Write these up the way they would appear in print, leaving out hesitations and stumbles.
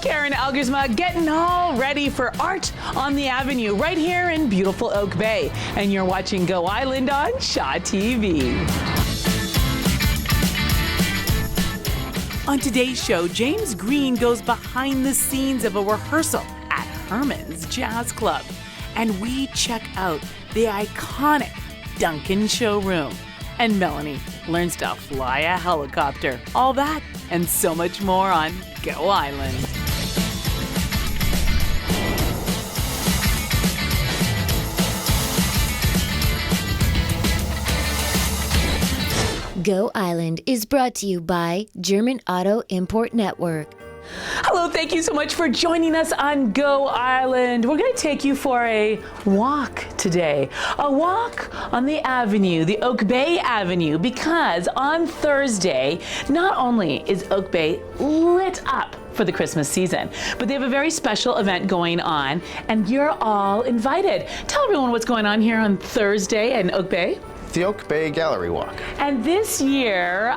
Karen Elgersma, getting all ready for Art on the Avenue right here in beautiful Oak Bay. And you're watching Go Island on Shaw TV. On today's show, James Green goes behind the scenes of a rehearsal at Herman's Jazz Club. And we check out the iconic Duncan showroom. And Melanie learns to fly a helicopter. All that and so much more on Go Island. Go Island is brought to you by German Auto Import Network. Hello, thank you so much for joining us on Go Island. We're going to take you for a walk today. A walk on the avenue, the Oak Bay Avenue, because on Thursday, not only is Oak Bay lit up for the Christmas season, but they have a very special event going on, and you're all invited. Tell everyone what's going on here on Thursday in Oak Bay. The Oak Bay Gallery Walk. And this year,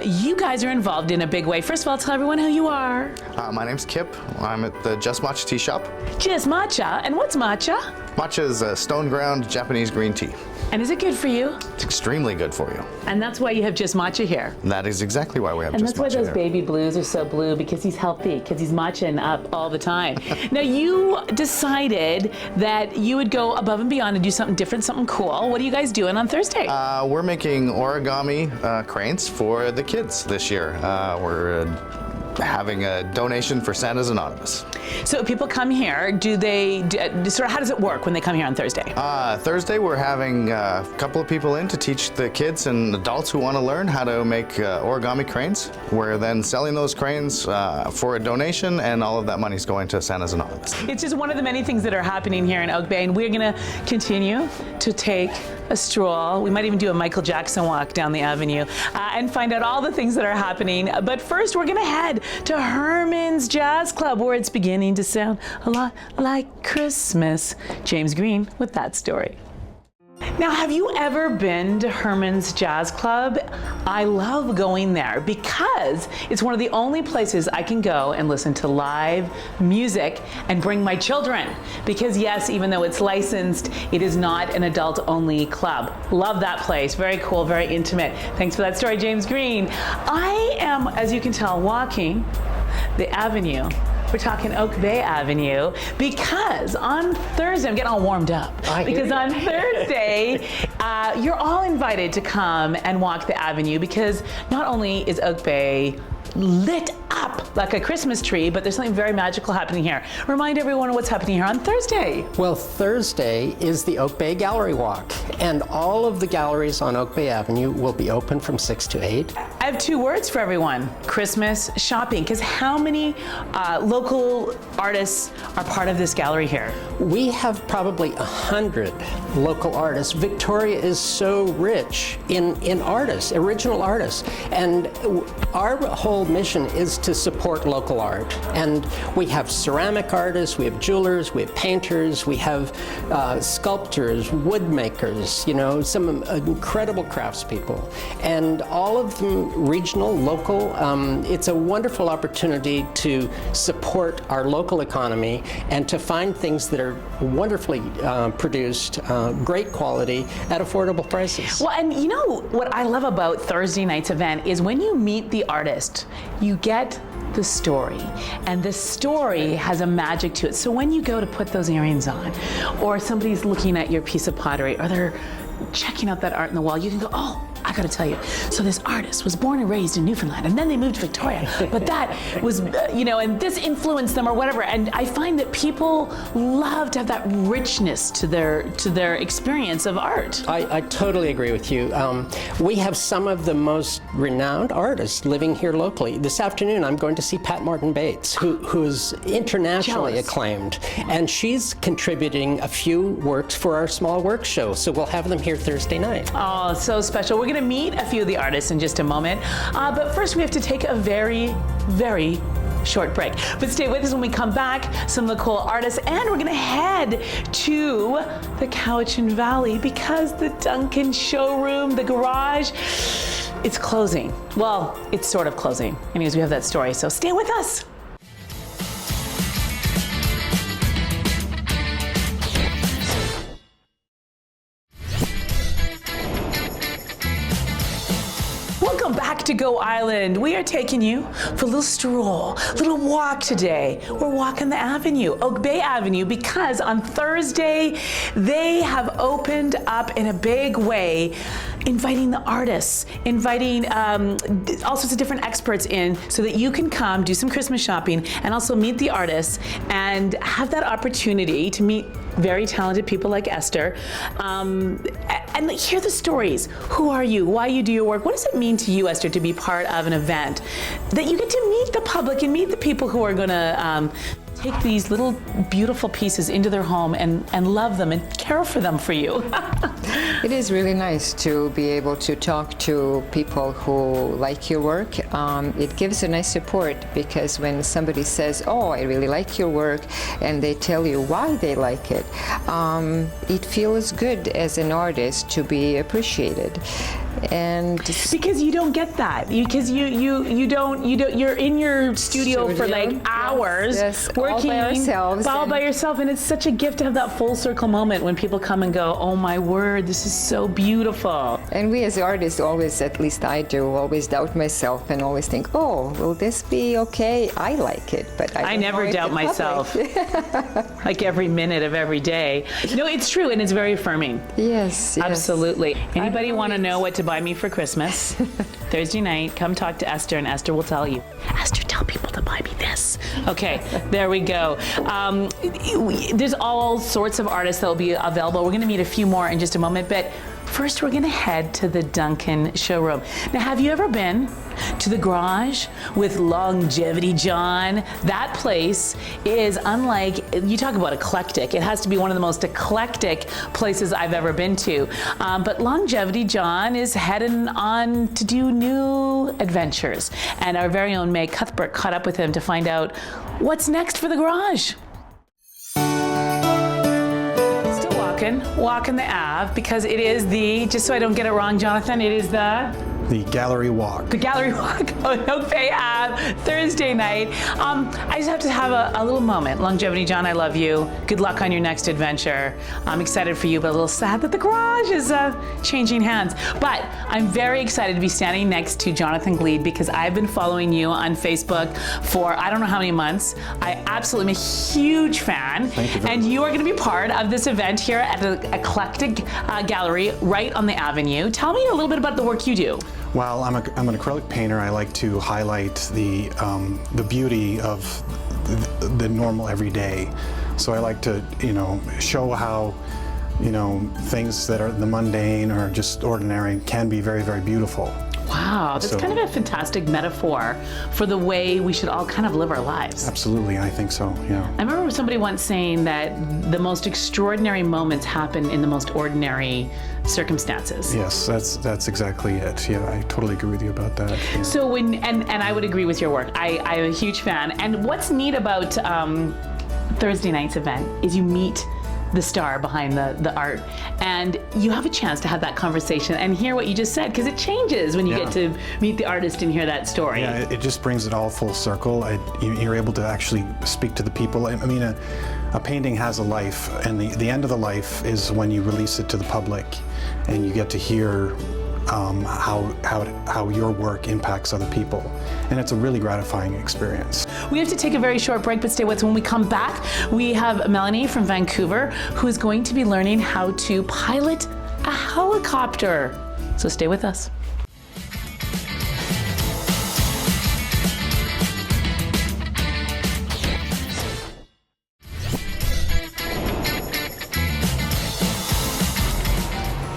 you guys are involved in a big way. First of all, tell everyone who you are. My name's Kip. I'm at the Just Matcha tea shop. Just Matcha. And what's Matcha? Matcha is a stone ground Japanese green tea. And is it good for you? It's extremely good for you. And that's why you have Just Matcha here. That is exactly why we have and Just Matcha. And that's why those here. baby blues are so blue, because he's healthy, because he's matching up all the time. Now, you decided that you would go above and beyond and do something different, something cool. What are you guys doing on Thursday? We're making origami cranes for the kids this year. We're having a donation for Santa's Anonymous. So people come here, sort of how does it work when they come here on Thursday? Thursday we're having a couple of people in to teach the kids and adults who want to learn how to make origami cranes. We're then selling those cranes for a donation, and all of that money is going to Santa's Anonymous. It's just one of the many things that are happening here in Oak Bay, and we're going to continue to take a stroll. We might even do a Michael Jackson walk down the avenue and find out all the things that are happening. But first, we're going to head to Herman's Jazz Club, where it's beginning to sound a lot like Christmas. James Green with that story. Now, have you ever been to Herman's Jazz Club? I love going there because it's one of the only places I can go and listen to live music and bring my children. Because yes, even though it's licensed, it is not an adult-only club. Love that place. Very cool, very intimate. Thanks for that story, James Green. I am, as you can tell, walking the avenue. We're talking Oak Bay Avenue because on Thursday, I'm getting all warmed up. Because on Thursday, you're all invited to come and walk the avenue, because not only is Oak Bay lit up like a Christmas tree, but there's something very magical happening here. Remind everyone of what's happening here on Thursday. Well, Thursday is the Oak Bay Gallery Walk, and all of the galleries on Oak Bay Avenue will be open from 6 to 8. I have 2 words for everyone: Christmas shopping. Because how many local artists are part of this gallery here? We have probably 100 local artists. Victoria is so rich in artists, original artists, and our whole mission is to support local art. And we have ceramic artists, we have jewelers, we have painters, we have sculptors, wood makers, you know, some incredible craftspeople, and all of them regional, local. It's a wonderful opportunity to support our local economy and to find things that are wonderfully produced, great quality at affordable prices. Well, and you know what I love about Thursday night's event is when you meet the artist, you get the story, and the story has a magic to it. So when you go to put those earrings on, or somebody's looking at your piece of pottery, or they're checking out that art in the wall, you can go, oh, I gotta tell you, so this artist was born and raised in Newfoundland, and then they moved to Victoria, but that was, you know, and this influenced them or whatever. And I find that people love to have that richness to their experience of art. I totally agree with you. We have some of the most renowned artists living here locally. This afternoon, I'm going to see Pat Martin Bates, who's internationally acclaimed, and she's contributing a few works for our small work show. So we'll have them here Thursday night. Oh, so special. We're going to meet a few of the artists in just a moment. But first, we have to take a very, very short break. But stay with us when we come back. Some of the cool artists, and we're going to head to the Cowichan Valley because the Duncan showroom, the garage, it's closing. Well, it's sort of closing. Anyways, we have that story. So stay with us. Go Island. We are taking you for a little stroll, a little walk today. We're walking the avenue, Oak Bay Avenue, because on Thursday, they have opened up in a big way, inviting the artists, inviting all sorts of different experts in so that you can come do some Christmas shopping and also meet the artists and have that opportunity to meet very talented people like Esther, and hear the stories. Who are you? Why you do your work? What does it mean to you, Esther, to be part of an event that you get to meet the public and meet the people who are going to take these little beautiful pieces into their home and love them and care for them for you? It is really nice to be able to talk to people who like your work. It gives a nice support, because when somebody says, oh, I really like your work, and they tell you why they like it, it feels good as an artist to be appreciated. And because you don't get that, because you don't you're in your studio for like hours, working all by ourselves, all by yourself, and it's such a gift to have that full circle moment when people come and go, oh my word, this is so beautiful. And we as artists always, at least I do, always doubt myself and always think, oh, will this be okay? I like it, but I never doubt myself. Like every minute of every day. No, it's true, and it's very affirming. Yes, yes. Absolutely. Anybody want to know what to buy me for Christmas? Thursday night, come talk to Esther, and Esther will tell you. Esther, tell people to buy me this. Okay, there we go. There's all sorts of artists that will be available. We're going to meet a few more in just a moment, but first we're going to head to the Duncan showroom. Now, have you ever been to the garage with Longevity John? That place is unlike, you talk about eclectic. It has to be one of the most eclectic places I've ever been to. But Longevity John is heading on to do new adventures. And our very own May Cuthbert caught up with him to find out what's next for the garage. Walking the Ave, because it is the, just so I don't get it wrong, Jonathan, it is the Gallery Walk. The Gallery Walk on Oak Bay Ave, Thursday night. I just have to have a little moment. Longevity John, I love you. Good luck on your next adventure. I'm excited for you, but a little sad that the garage is changing hands. But I'm very excited to be standing next to Jonathan Gleed, because I've been following you on Facebook for I don't know how many months. I absolutely am a huge fan. Thank you very and much. you are going to be part of this event here at the Eclectic Gallery right on the Avenue. Tell me a little bit about the work you do. Well, I'm an acrylic painter. I like to highlight the beauty of the normal everyday. So I like to, show how, things that are the mundane or just ordinary can be very, very beautiful. Wow, that's kind of a fantastic metaphor for the way we should all kind of live our lives. Absolutely, I think so, yeah. I remember somebody once saying that the most extraordinary moments happen in the most ordinary circumstances. Yes, that's exactly it. Yeah, I totally agree with you about that. Yeah. So and I would agree with your work. I'm a huge fan. And what's neat about Thursday night's event is you meet the star behind the art, and you have a chance to have that conversation and hear what you just said, because it changes when you get to meet the artist and hear that story. Yeah, it just brings it all full circle. You're able to actually speak to the people. I mean, a painting has a life, and the end of the life is when you release it to the public, and you get to hear how your work impacts other people. And it's a really gratifying experience. We have to take a very short break, but stay with us. When we come back, we have Melanie from Vancouver, who is going to be learning how to pilot a helicopter. So stay with us.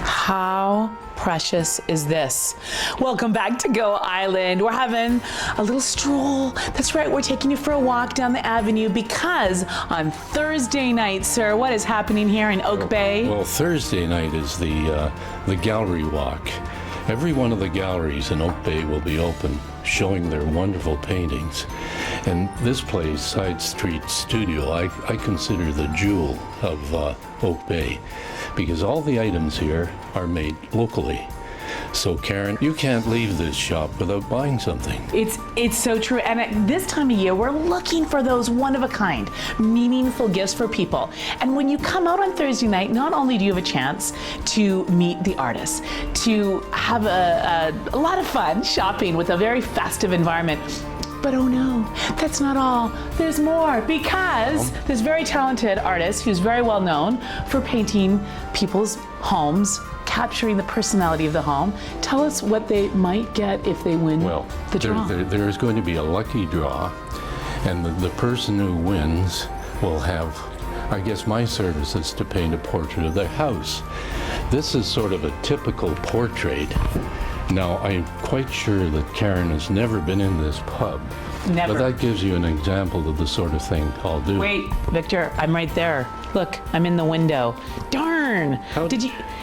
How precious is this? Welcome back to Go Island. We're having a little stroll. That's right, we're taking you for a walk down the avenue, because on Thursday night, sir, what is happening here in Oak Bay? Well, Thursday night is the gallery walk. Every one of the galleries in Oak Bay will be open, showing their wonderful paintings. And this place, Side Street Studio, I consider the jewel of Oak Bay, because all the items here are made locally. So Karen, you can't leave this shop without buying something. It's so true. And at this time of year, we're looking for those one-of-a-kind, meaningful gifts for people. And when you come out on Thursday night, not only do you have a chance to meet the artists, to have a lot of fun shopping with a very festive environment, but oh no, that's not all. There's more, because this very talented artist who's very well known for painting people's homes, capturing the personality of the home. Tell us what they might get if they win the draw. There is going to be a lucky draw, and the person who wins will have, I guess my service is to paint a portrait of their house. This is sort of a typical portrait. Now, I'm quite sure that Karen has never been in this pub. Never. But that gives you an example of the sort of thing I'll do. Wait, Victor, I'm right there. Look, I'm in the window. Darn!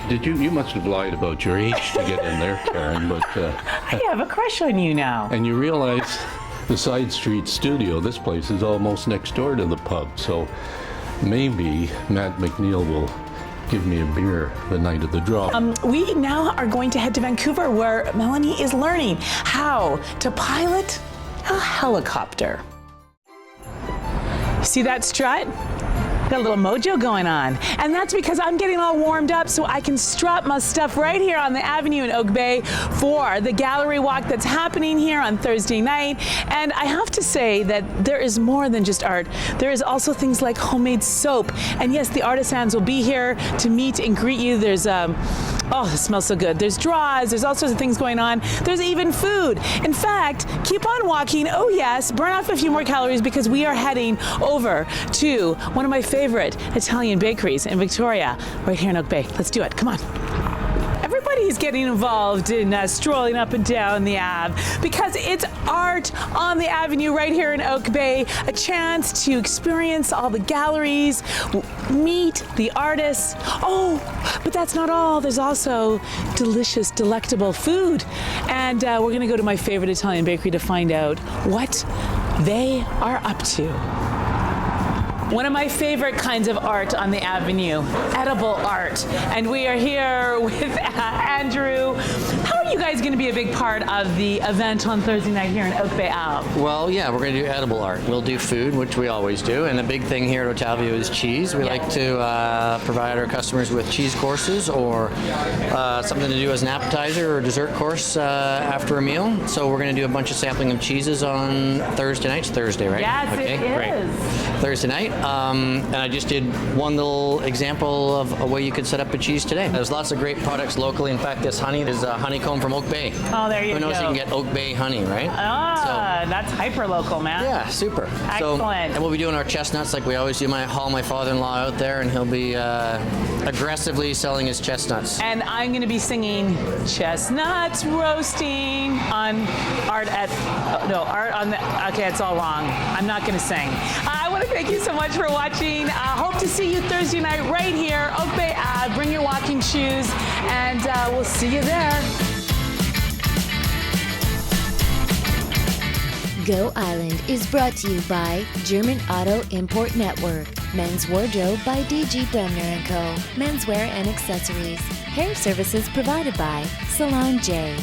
You must have lied about your age to get in there, Karen, but... I have a crush on you now. And you realize the side street studio, this place is almost next door to the pub, so maybe Matt McNeil will give me a beer the night of the draw. We now are going to head to Vancouver, where Melanie is learning how to pilot a helicopter. See that strut? Got a little mojo going on. And that's because I'm getting all warmed up so I can strut my stuff right here on the avenue in Oak Bay for the gallery walk that's happening here on Thursday night. And I have to say that there is more than just art. There is also things like homemade soap. And yes, the artisans will be here to meet and greet you. There's oh, it smells so good. There's draws, there's all sorts of things going on. There's even food. In fact, keep on walking. Oh yes, burn off a few more calories, because we are heading over to one of my favorite Italian bakeries in Victoria, right here in Oak Bay. Let's do it, come on. Everybody's getting involved in strolling up and down the Ave, because it's art on the avenue right here in Oak Bay, a chance to experience all the galleries, meet the artists. Oh, but that's not all. There's also delicious, delectable food. And we're gonna go to my favorite Italian bakery to find out what they are up to. One of my favorite kinds of art on the avenue, edible art. And we are here with Andrew. How are you guys going to be a big part of the event on Thursday night here in Oak Bay Ave? Well, yeah, we're going to do edible art. We'll do food, which we always do. And a big thing here at Otavio is cheese. We like to provide our customers with cheese courses, or something to do as an appetizer or dessert course after a meal. So we're going to do a bunch of sampling of cheeses on Thursday night. It's Thursday, right? Yes, okay, it is. Great. Thursday night. And I just did one little example of a way you could set up a cheese today. There's lots of great products locally. In fact, this honey is honeycomb from Oak Bay. Oh, there you go. Who knows you can get Oak Bay honey, right? Ah, that's hyper local, man. Yeah, super. Excellent. So, and we'll be doing our chestnuts like we always do. Haul my father-in-law out there, and he'll be aggressively selling his chestnuts. And I'm going to be singing Chestnuts Roasting on art at, art on the, okay, it's all wrong. I'm not going to sing. I want to thank you so much for watching. Hope to see you Thursday night right here, Oak Bay Ave. Bring your walking shoes, and we'll see you there. Go Island is brought to you by German Auto Import Network. Men's Wardrobe by DG Bremner & Co. Menswear and accessories. Hair services provided by Salon J.